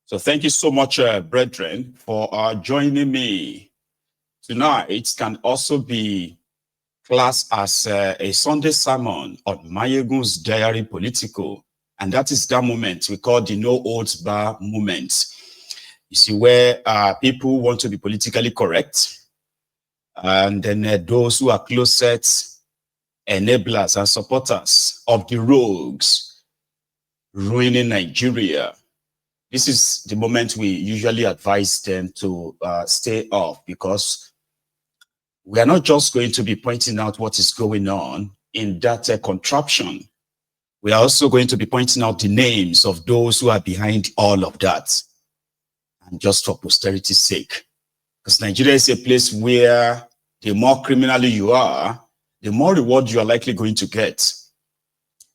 So thank you so much, brethren, for joining me. Tonight can also be classed as a Sunday sermon on Mayegun's Diary Political. And that is that moment we call the no holds bar moment. You see, where people want to be politically correct. And then those who are closet enablers and supporters of the rogues ruining Nigeria. This is the moment we usually advise them to stay off, because we are not just going to be pointing out what is going on in that contraption. We are also going to be pointing out the names of those who are behind all of that. And just for posterity's sake. Because Nigeria is a place where the more criminally you are, the more reward you are likely going to get.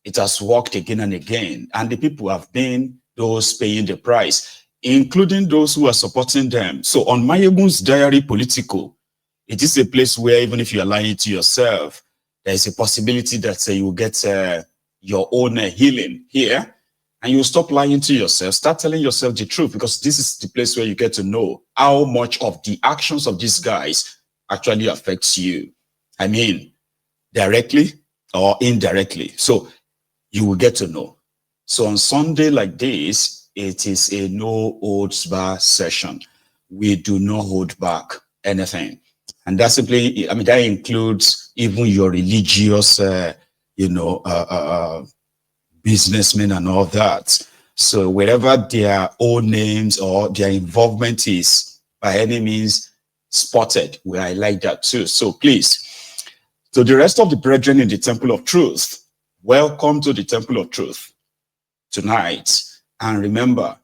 It has worked again and again. And the people have been those paying the price, including those who are supporting them. So on Mayegun's Diary Political, it is a place where even if you are lying to yourself, there is a possibility that you will get your own healing here, and you will stop lying to yourself, start telling yourself the truth, because this is the place where you get to know how much of the actions of these guys actually affects you. I mean, directly or indirectly. So you will get to know. So on Sunday like this, it is a no holds bar session. We do not hold back anything. And that simply, I mean, that includes even your religious, businessmen and all that. So wherever their own names or their involvement is by any means spotted, we highlight that too. So please, to the rest of the brethren in the Temple of Truth, welcome to the Temple of Truth tonight. And remember,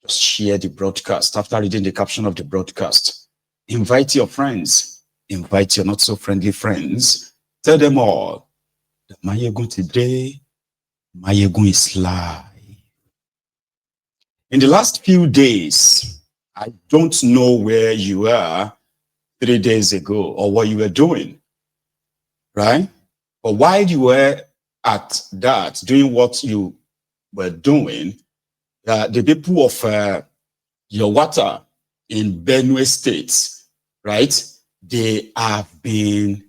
just share the broadcast after reading the caption of the broadcast. Invite your friends, invite your not so friendly friends. Tell them all that Mayegun today, Mayegun is live. In the last few days, I don't know where you were 3 days ago or what you were doing, right? But while you were at that, doing what you were doing, the people of Yelwata in Benue State, right? They have been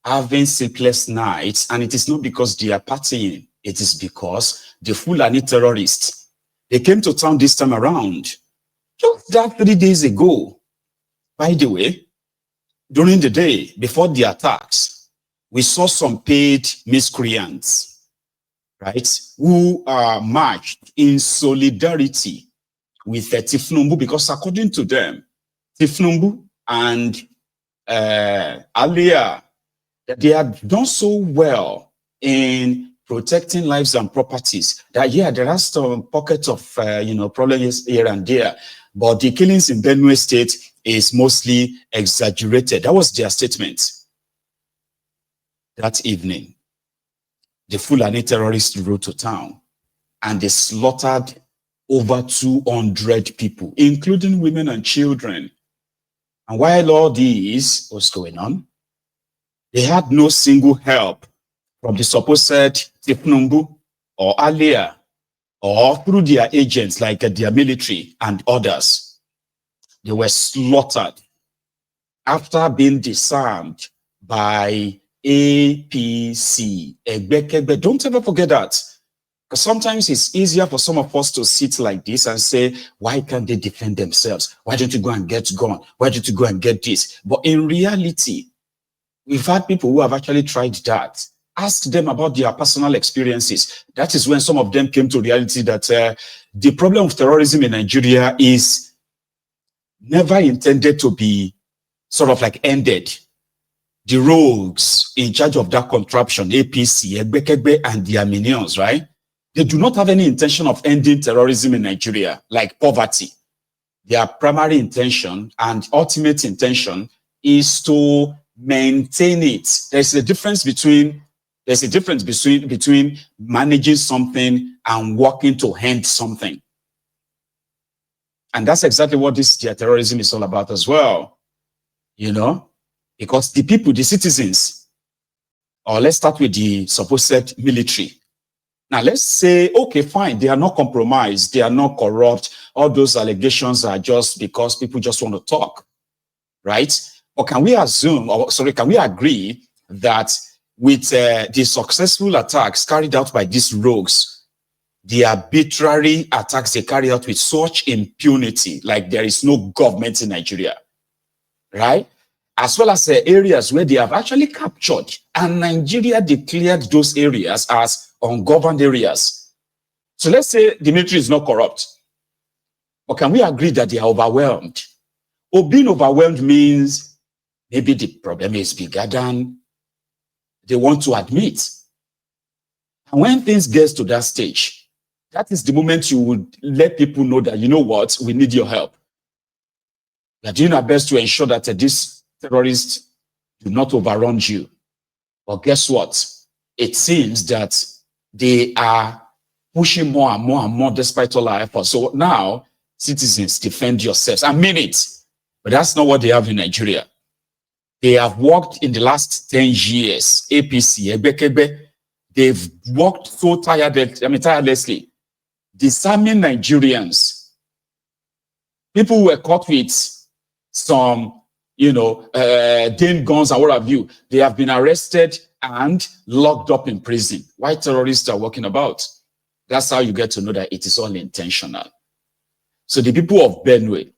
having sleepless nights, and it is not because they are partying. It is because the Fulani terrorists, they came to town this time around. Just that 3 days ago, by the way, during the day before the attacks, we saw some paid miscreants, right, who marched in solidarity with Tifnumbu, because according to them, Tifnumbu and Alia, they had done so well in protecting lives and properties that, yeah, there are some pockets of, problems here and there, but the killings in Benue State is mostly exaggerated. That was their statement. That evening, the Fulani terrorists rode to town and they slaughtered over 200 people, including women and children. And while all this was going on, they had no single help from the supposed Tifnumbu or Alia, or through their agents like their military and others. They were slaughtered after being disarmed by APC. Don't ever forget that. Because sometimes it's easier for some of us to sit like this and say, why can't they defend themselves? Why don't you go and get gun? Why don't you go and get this? But in reality, we've had people who have actually tried that. Ask them about their personal experiences. That is when some of them came to reality that the problem of terrorism in Nigeria is never intended to be sort of like ended. The rogues in charge of that contraption, APC, Egbekegbe, and their minions, right? They do not have any intention of ending terrorism in Nigeria, like poverty. Their primary intention and ultimate intention is to maintain it. There's a difference between managing something and working to end something. And that's exactly what their terrorism is all about as well. You know, because the people, the citizens, or let's start with the supposed military. Now let's say, okay, fine, they are not compromised, they are not corrupt, all those allegations are just because people just want to talk, right? Or can we assume, or sorry, can we agree that with the successful attacks carried out by these rogues, the arbitrary attacks they carry out with such impunity, like there is no government in Nigeria, right? As well as areas where they have actually captured, and Nigeria declared those areas as ungoverned areas. So let's say the military is not corrupt, but can we agree that they are overwhelmed? Or being overwhelmed means maybe the problem is bigger than they want to admit. And when things get to that stage, that is the moment you would let people know that, you know what, we need your help. We are doing our best to ensure that these terrorists do not overrun you. But guess what? It seems that they are pushing more and more and more despite all our efforts. So now, citizens, defend yourselves. I mean it. But that's not what they have in Nigeria. They have worked in the last 10 years, APC, Ebekebe, they've worked so tirelessly, disarming Nigerians. People who were caught with some, Dane guns and what have you, they have been arrested and locked up in prison. Why terrorists are walking about? That's how you get to know that it is all intentional. So the people of Benue,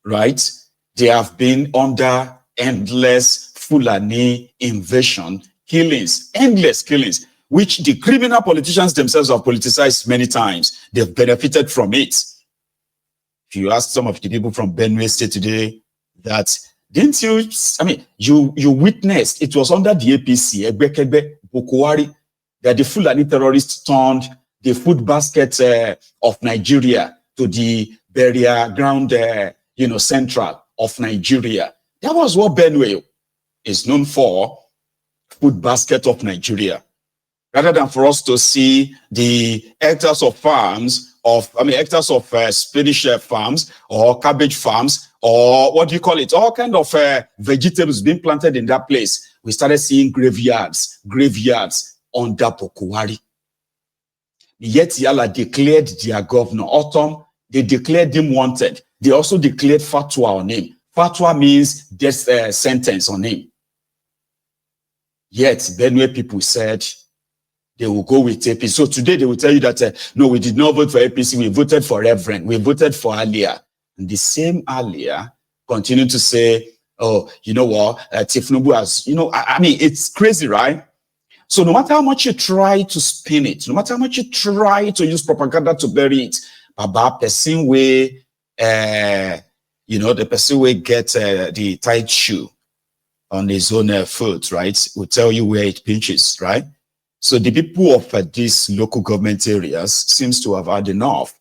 right, they have been under endless Fulani invasion, killings, endless killings, which the criminal politicians themselves have politicized many times. They've benefited from it. If you ask some of the people from Benue State today that, didn't you, you witnessed, it was under the APC, Ebekebe, Bukwari, that the Fulani terrorists turned the food basket of Nigeria to the burial ground, central of Nigeria. That was what Benue is known for, food basket of Nigeria. Rather than for us to see the hectares of farms, hectares of spinach farms or cabbage farms, or what do you call it, all kind of vegetables being planted in that place, we started seeing graveyards under Bokuwari. Yet Yala declared their governor, Autumn, they declared him wanted. They also declared fatwa on him. Fatwa means death sentence on him. Yet Benue people said they will go with APC. So today they will tell you that, no, we did not vote for APC, we voted for Reverend, we voted for Alia. And the same Alia continued to say, oh, you know what, Tifnubu has, it's crazy, right? So no matter how much you try to spin it, no matter how much you try to use propaganda to bury it, Baba, person way, the person will get the tight shoe on his own foot, right? Will tell you where it pinches, right? So the people of these local government areas seems to have had enough.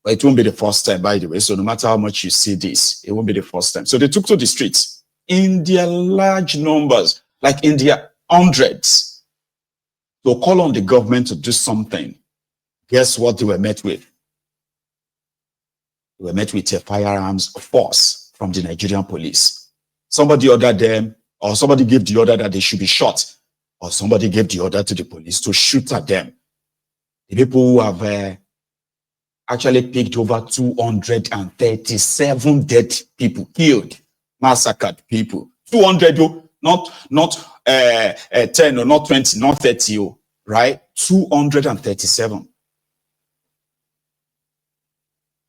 But it won't be the first time, by the way. So no matter how much you see this, it won't be the first time. So they took to the streets in their large numbers, like in their hundreds, to call on the government to do something. Guess what they were met with? They were met with a firearms force from the Nigerian police. Somebody ordered them, or somebody gave the order that they should be shot, or somebody gave the order to the police to shoot at them. The people who have actually picked over 237 dead people, killed, massacred people. 200, not 10 or not 20, not 30, right? 237.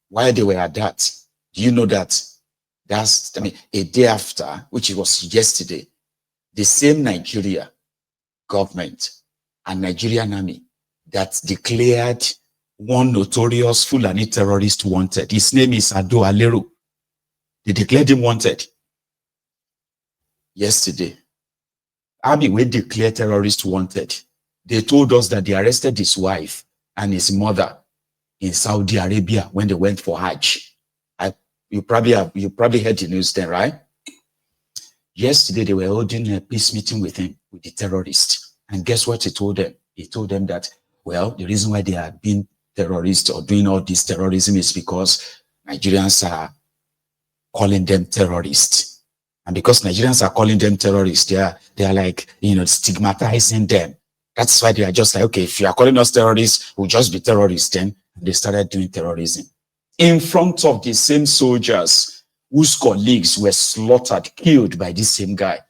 While they were at that, do you know that that's, a day after, which was yesterday, the same Nigeria government and Nigerian army that declared one notorious Fulani terrorist wanted. His name is Ado Aleru. They declared him wanted yesterday. Army will declare terrorist wanted. They told us that they arrested his wife and his mother in Saudi Arabia when they went for Hajj. You probably heard the news then, right? Yesterday, they were holding a peace meeting with him, with the terrorists. And guess what he told them? He told them that, well, the reason why they are being terrorists or doing all this terrorism is because Nigerians are calling them terrorists. And because Nigerians are calling them terrorists, they are like, stigmatizing them. That's why they are just like, okay, if you are calling us terrorists, we'll just be terrorists then. And they started doing terrorism. in front of the same soldiers whose colleagues were slaughtered, killed by this same guy.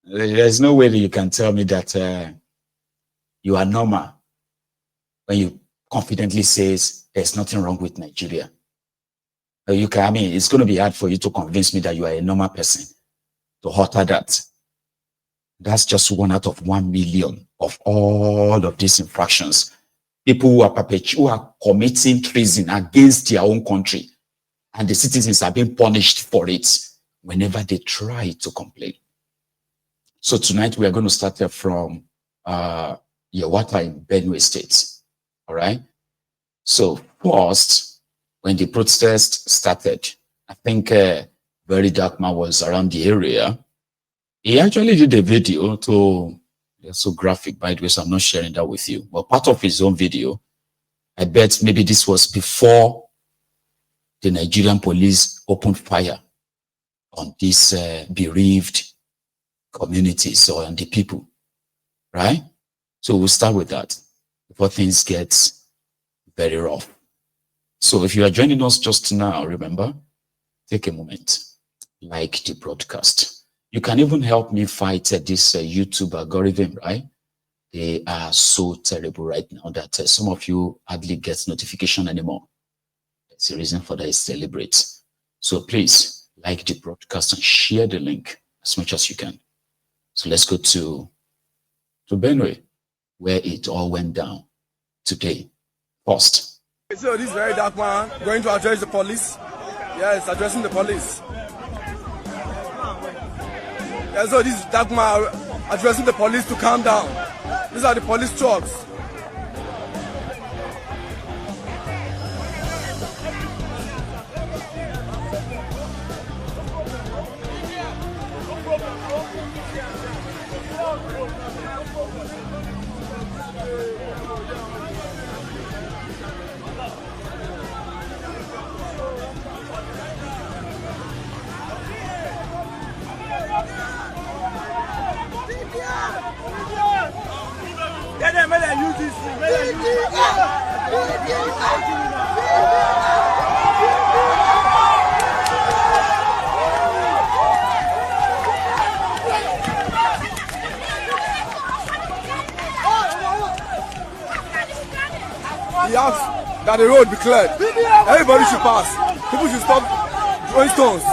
There's no way that you can tell me that you are normal when you confidently says there's nothing wrong with Nigeria. You can, I mean, it's going to be hard for you to convince me that you are a normal person to utter that. That's just 1 out of 1 million of all of these infractions. People who are committing treason against their own country, and the citizens are being punished for it whenever they try to complain. So tonight we are going to start from Yelwata in Benue State. All right. So first, when the protest started, I think Very Dark Man was around the area. He actually did a video to, they're so graphic by the way, so I'm not sharing that with you. But part of his own video, I bet maybe this was before the Nigerian police opened fire on these bereaved communities or on the people, right? So we'll start with that before things get very rough. So if you are joining us just now, remember, take a moment, like the broadcast. You can even help me fight this YouTube algorithm, right? They are so terrible right now that some of you hardly get notification anymore. That's the reason for that is deliberate. So please like the broadcast and share the link as much as you can. So let's go to Benue, where it all went down today. First. So this Very Dark Man going to address the police. Yes, addressing the police. Yeah, so this Dark Man addressing the police to calm down. These are the police trucks. He asked that the road be cleared. Everybody should pass. People should stop throwing stones.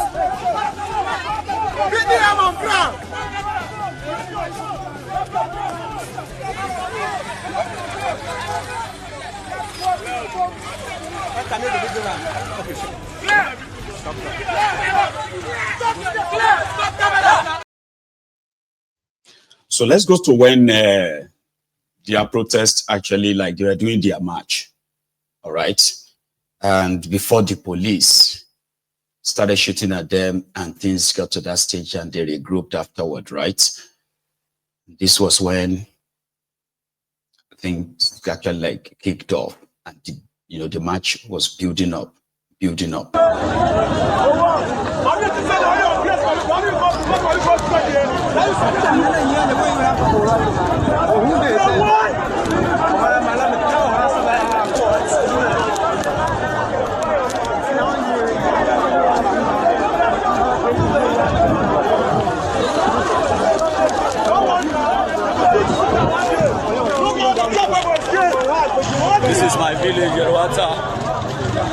So let's go to when their protest actually, like they were doing their march. All right. And before the police started shooting at them and things got to that stage and they regrouped afterward, right? This was when things actually like kicked off and the march was building up. This is my village, Yelwata.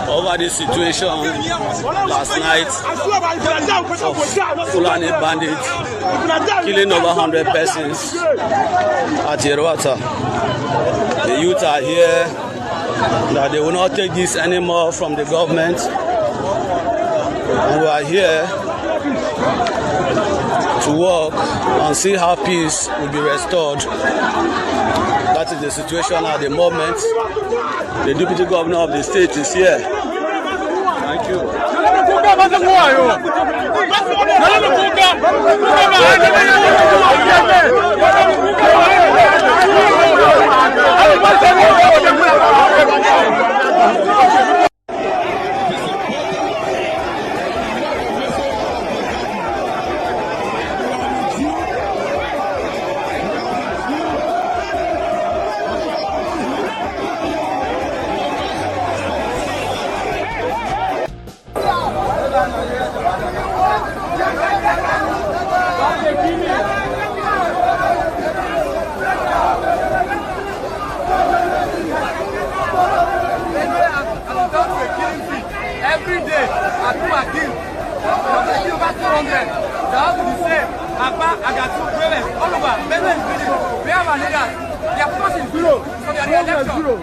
Over this situation last night of Fulani bandits killing over 100 persons at Yelwata. The youth are here that they will not take this anymore from the government. And we are here to work and see how peace will be restored. That is the situation at the moment. The deputy governor of the state is here. Thank you. have to say, Papa, I got two brothers all over. Benue is winning. We have our leaders. They are forcing zero. So they are the election. Zero.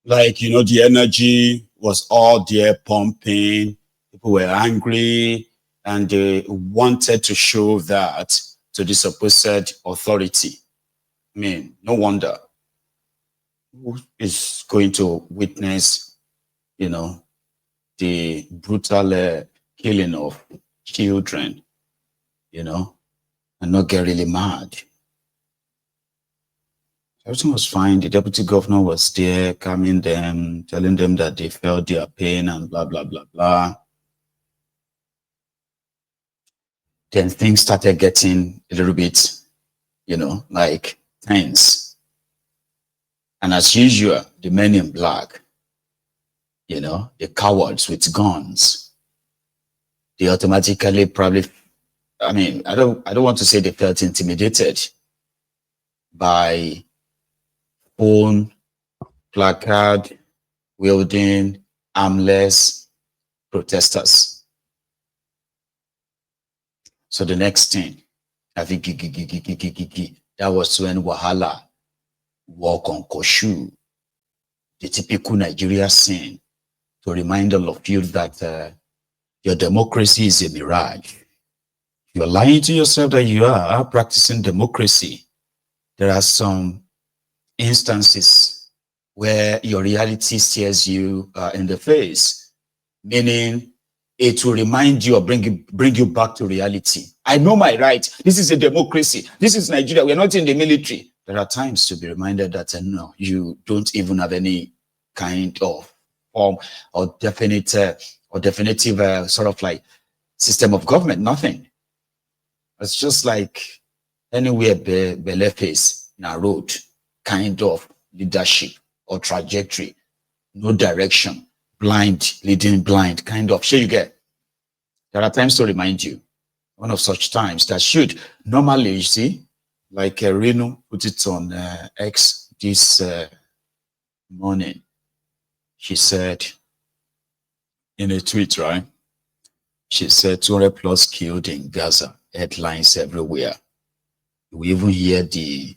Like, you know, the energy was all there pumping. People were angry and they wanted to show that to the supposed authority. I mean, no wonder. Who is going to witness, you know, the brutal killing of children, you know, and not get really mad? Everything was fine. The deputy governor was there, calming them, telling them that they felt their pain and blah, blah, blah, blah. Then things started getting a little bit, you know, like tense. And as usual, the men in black, you know, the cowards with guns, they automatically probably, I mean, I don't want to say they felt intimidated by phone, placard, wielding, armless protesters. So the next thing, I think that was when Wahala walk on Koshu, the typical Nigeria scene, to remind all of you that your democracy is a mirage. You're lying to yourself that you are practicing democracy. There are some instances where your reality stares you in the face, meaning it will remind you or bring you back to reality. I know my right. This is a democracy. This is Nigeria. We're not in the military. There are times to be reminded that no, you don't even have any kind of form or definitive sort of like system of government. Nothing. It's just like anywhere belle face in a road kind of leadership or trajectory, no direction, blind leading blind kind of. Sure, you get. There are times to remind you. One of such times that should normally, you see, like Reno put it on X this morning. She said in a tweet, right? She said 200 plus killed in Gaza. Headlines everywhere. We even hear the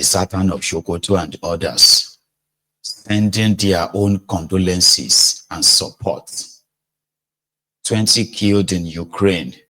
Satan of Shokoto and others sending their own condolences and support. 20 killed in Ukraine.